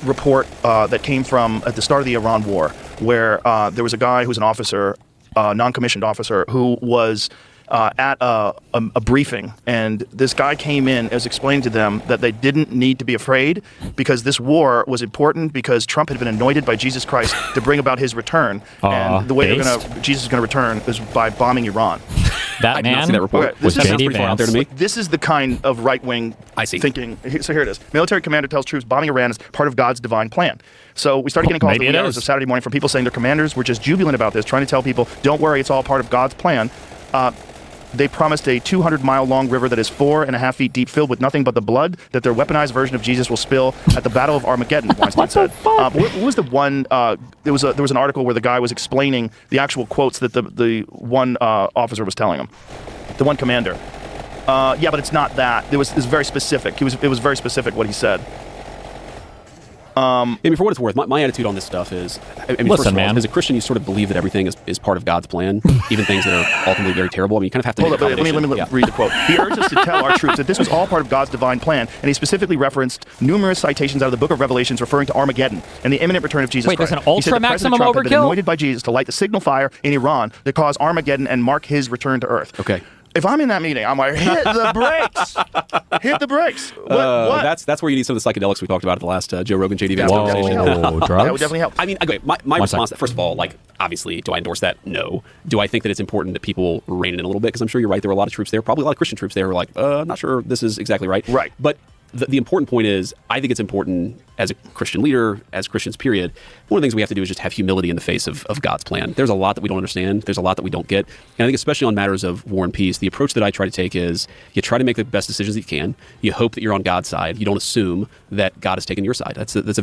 report that came from at the start of the Iran war, where there was a guy who's an officer, non-commissioned officer, who was at a briefing, and this guy came in and was explaining to them that they didn't need to be afraid because this war was important because Trump had been anointed by Jesus Christ to bring about his return, and the way Jesus is going to return is by bombing Iran. That man that report. was J.D. Vance. There to me. This is the kind of right-wing thinking. So here it is. Military commander tells troops bombing Iran is part of God's divine plan. So we started getting calls in the hours of Saturday morning from people saying their commanders were just jubilant about this, trying to tell people, don't worry, it's all part of God's plan. They promised a 200-mile-long river that is 4.5 feet deep, filled with nothing but the blood that their weaponized version of Jesus will spill at the Battle of Armageddon, Weinstein said. What was the one? There was an article where the guy was explaining the actual quotes that the one officer was telling him, the one commander. Yeah, but it's not that. It was very specific. It was very specific what he said. I mean, for what it's worth, my attitude on this stuff is, Listen, first of all, man. as a Christian, you sort of believe that everything is part of God's plan, even things that are ultimately very terrible. I mean, you kind of have to. Hold up, let me read the quote. He urged us to tell our troops that this was all part of God's divine plan, and he specifically referenced numerous citations out of the book of Revelations referring to Armageddon and the imminent return of Jesus Christ. Wait, there's an ultra maximum Trump had been overkill? anointed by Jesus to light the signal fire in Iran that caused Armageddon and mark his return to Earth. Okay. If I'm in that meeting, I'm like, hit the brakes. Hit the brakes. What? That's where you need some of the psychedelics we talked about at the last Joe Rogan, JD Vance Whoa, conversation. drugs? That would definitely help. I mean, okay, my response to that, first of all, like, obviously, do I endorse that? No. Do I think that it's important that people rein it in a little bit? Because I'm sure you're right, there were a lot of troops there, probably a lot of Christian troops there who are like, I'm not sure this is exactly right. Right. But the important point is, I think it's important as a Christian leader, as Christians, period, one of the things we have to do is just have humility in the face of God's plan. There's a lot that we don't understand. There's a lot that we don't get. And I think especially on matters of war and peace, the approach that I try to take is you try to make the best decisions that you can. You hope that you're on God's side. You don't assume that God has taken your side. That's a very